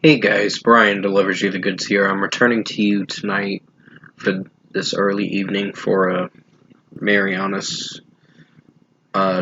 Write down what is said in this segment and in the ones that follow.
Hey guys, Brian delivers you the goods here. I'm returning to you tonight for this early evening for a Marianas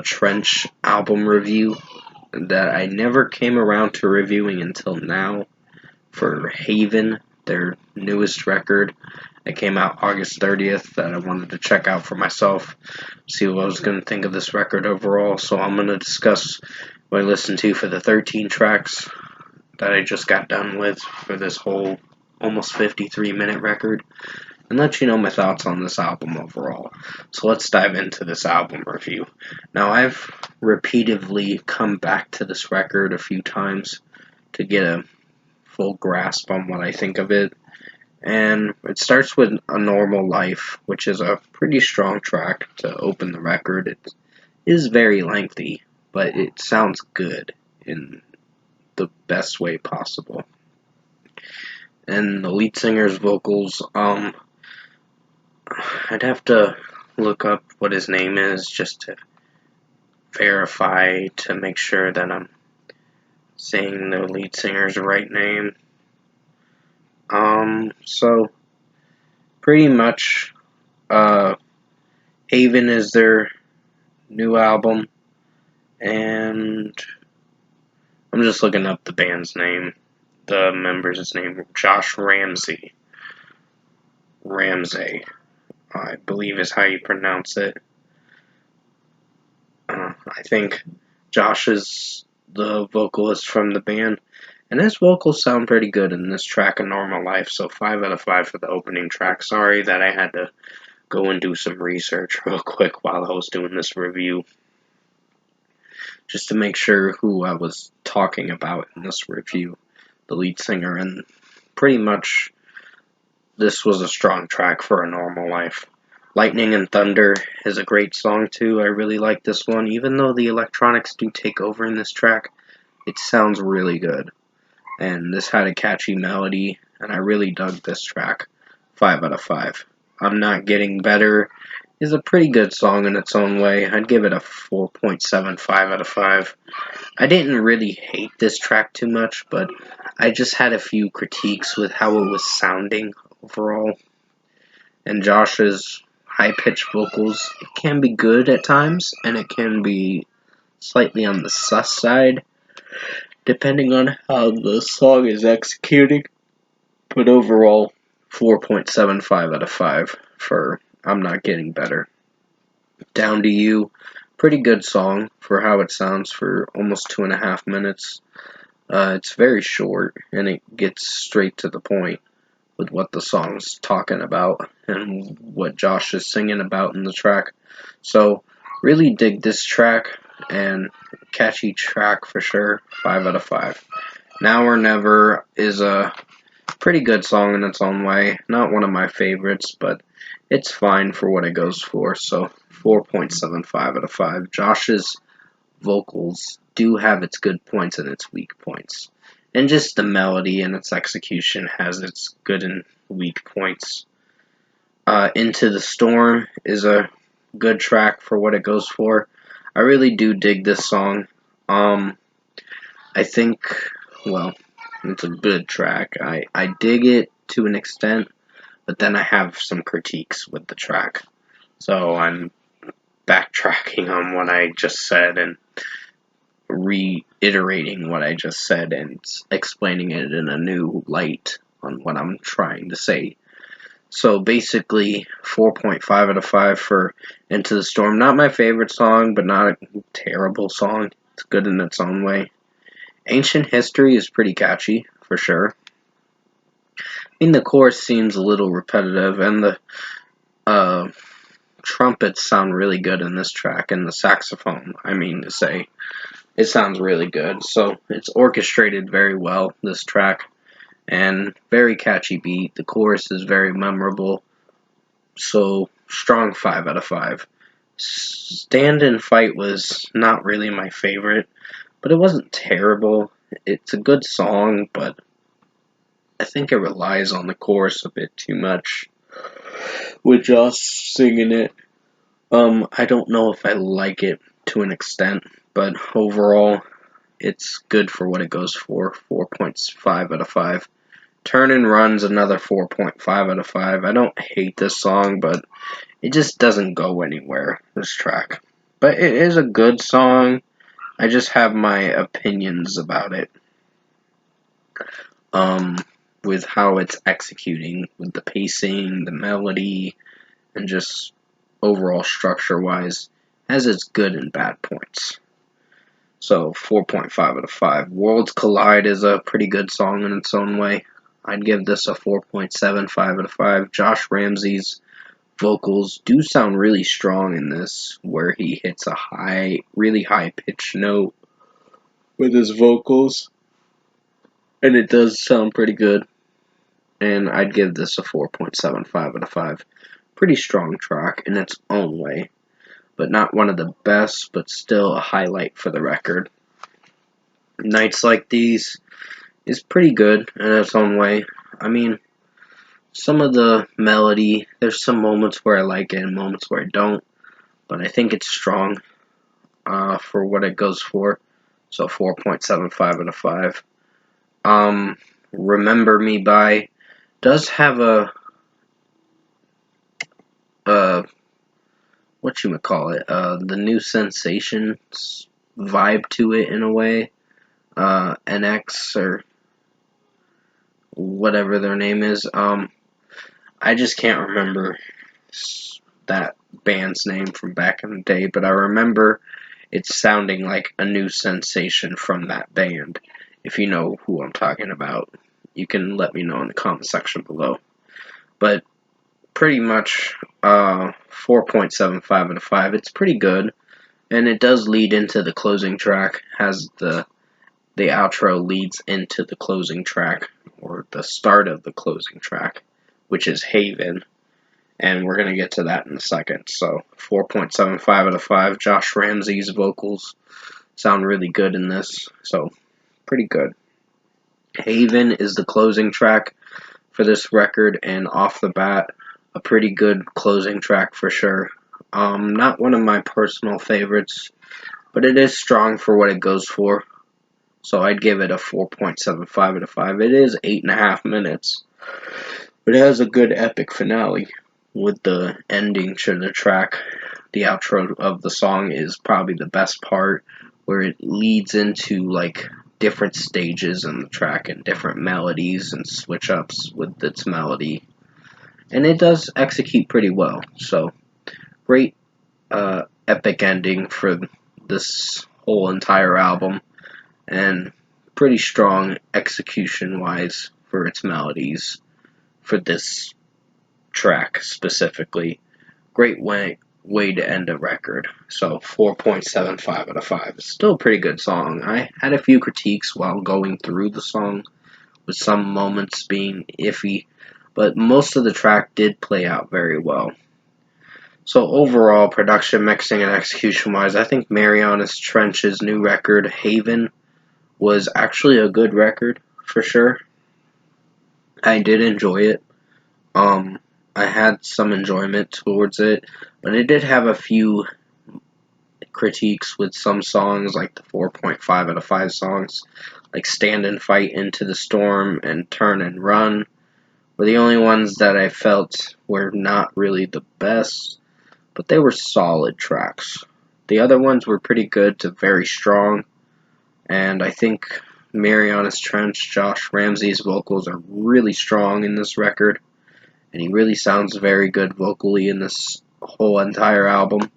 Trench album review that I never came around to reviewing until now for Haven, their newest record. It came out August 30th that I wanted to check out for myself, see what I was going to think of this record overall. So I'm going to discuss what I listened to for the 13 tracks that I just got done with for this whole almost 53-minute record and let you know my thoughts on this album overall. So let's dive into this album review. Now, I've repeatedly come back to this record a few times to get a full grasp on what I think of it. And it starts with A Normal Life, which is a pretty strong track to open the record. It is very lengthy, but it sounds good in the best way possible. And the lead singer's vocals, I'd have to look up what his name is just to verify to make sure that I'm saying the lead singer's right name. So pretty much, Haven is their new album, and I'm just looking up the band's name. The member's name, Josh Ramsey. Ramsey, I believe is how you pronounce it. I think Josh is the vocalist from the band, and his vocals sound pretty good in this track, A Normal Life, so 5 out of 5 for the opening track. Sorry that I had to go and do some research real quick while I was doing this review, just to make sure who I was talking about in this review, the lead singer, and pretty much this was a strong track for A Normal Life. Lightning and Thunder is a great song too. I really like this one. Even though the electronics do take over in this track, it sounds really good. And this had a catchy melody, and I really dug this track. 5 out of 5. I'm Not Getting Better is a pretty good song in its own way. I'd give it a 4.75 out of 5. I didn't really hate this track too much, but I just had a few critiques with how it was sounding overall. And Josh's high-pitched vocals, it can be good at times, and it can be slightly on the sus side, depending on how the song is executing. But overall, 4.75 out of 5 for I'm Not Getting Better. Down to You, pretty good song for how it sounds for almost 2.5 minutes. It's very short, and it gets straight to the point with what the song's talking about and what Josh is singing about in the track. So, really dig this track, and catchy track for sure. 5 out of 5. Now or Never is a pretty good song in its own way. Not one of my favorites, but it's fine for what it goes for. So 4.75 out of 5. Josh's vocals do have its good points and its weak points. And just the melody and its execution has its good and weak points. Into the Storm is a good track for what it goes for. I really do dig this song. I think, well, it's a good track. I dig it to an extent, but then I have some critiques with the track. So I'm backtracking on what I just said and reiterating what I just said and explaining it in a new light on what I'm trying to say. So basically, 4.5 out of 5 for Into the Storm. Not my favorite song, but not a terrible song. It's good in its own way. Ancient History is pretty catchy, for sure. I mean, the chorus seems a little repetitive, and the trumpets sound really good in this track, and the saxophone, I mean to say. It sounds really good. So it's orchestrated very well, this track, and very catchy beat. The chorus is very memorable. So strong 5 out of 5. Stand and Fight was not really my favorite, but it wasn't terrible. It's a good song, but I think it relies on the chorus a bit too much, with Josh singing it. I don't know if I like it to an extent, but overall, it's good for what it goes for. 4.5 out of 5. Turn and Run's another 4.5 out of 5. I don't hate this song, but it just doesn't go anywhere, this track. But it is a good song. I just have my opinions about it. With how it's executing, with the pacing, the melody, and just overall structure-wise, has its good and bad points. So 4.5 out of 5. Worlds Collide is a pretty good song in its own way. I'd give this a 4.75 out of 5. Josh Ramsey's vocals do sound really strong in this, where he hits a really high pitched note with his vocals, and it does sound pretty good. And I'd give this a 4.75 out of 5. Pretty strong track in its own way, but not one of the best, but still a highlight for the record. Nights Like These is pretty good in its own way. I mean, some of the melody, there's some moments where I like it and moments where I don't, but I think it's strong for what it goes for. So 4.75 out of 5. Remember Me By does have a the New Sensations vibe to it in a way. NX or whatever their name is. I just can't remember that band's name from back in the day, but I remember it sounding like a new sensation from that band. If you know who I'm talking about, you can let me know in the comment section below. But pretty much 4.75 out of 5. It's pretty good, and it does lead into the closing track. Has the outro leads into the closing track, or the start of the closing track, which is Haven, and we're going to get to that in a second. So 4.75 out of 5. Josh Ramsey's vocals sound really good in this, so pretty good. Haven is the closing track for this record, and off the bat, a pretty good closing track for sure. Not one of my personal favorites, but it is strong for what it goes for. So I'd give it a 4.75 out of 5. It is 8.5 minutes, but it has a good epic finale with the ending to the track. The outro of the song is probably the best part, where it leads into like different stages in the track and different melodies and switch ups with its melody. And it does execute pretty well. So great epic ending for this whole entire album, and pretty strong execution-wise for its melodies for this track specifically. Great way to end a record. So 4.75 out of 5. It's still a pretty good song. I had a few critiques while going through the song, with some moments being iffy, but most of the track did play out very well. So overall, production, mixing, and execution-wise, I think Marianas Trench's new record, Haven, was actually a good record, for sure. I did enjoy it. I had some enjoyment towards it, but it did have a few critiques with some songs, like the 4.5 out of 5 songs, like Stand and Fight, Into the Storm, and Turn and Run, were the only ones that I felt were not really the best, but they were solid tracks. The other ones were pretty good to very strong, and I think Marianas Trench, Josh Ramsey's vocals are really strong in this record, and he really sounds very good vocally in this whole entire album.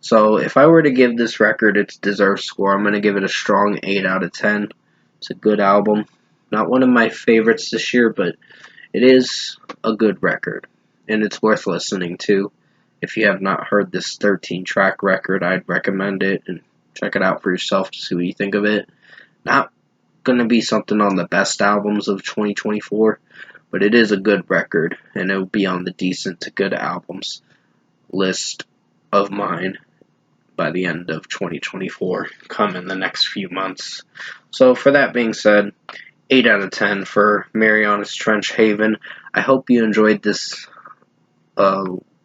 So if I were to give this record its deserved score, I'm going to give it a strong 8 out of 10. It's a good album. Not one of my favorites this year, but it is a good record, and it's worth listening to. If you have not heard this 13-track record, I'd recommend it, and check it out for yourself to see what you think of it. Not going to be something on the best albums of 2024, but it is a good record, and it will be on the decent to good albums list of mine by the end of 2024, come in the next few months. So for that being said, 8 out of 10 for Marianas Trench Haven. I hope you enjoyed this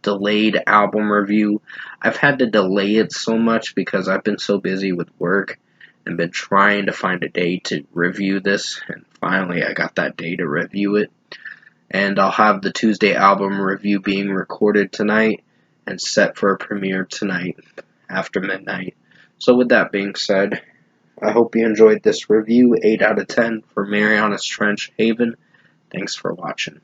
delayed album review. I've had to delay it so much because I've been so busy with work, and been trying to find a day to review this, and finally I got that day to review it. And I'll have the Tuesday album review being recorded tonight and set for a premiere tonight after midnight. So with that being said, I hope you enjoyed this review. 8 out of 10 for Marianas Trench Haven. Thanks for watching.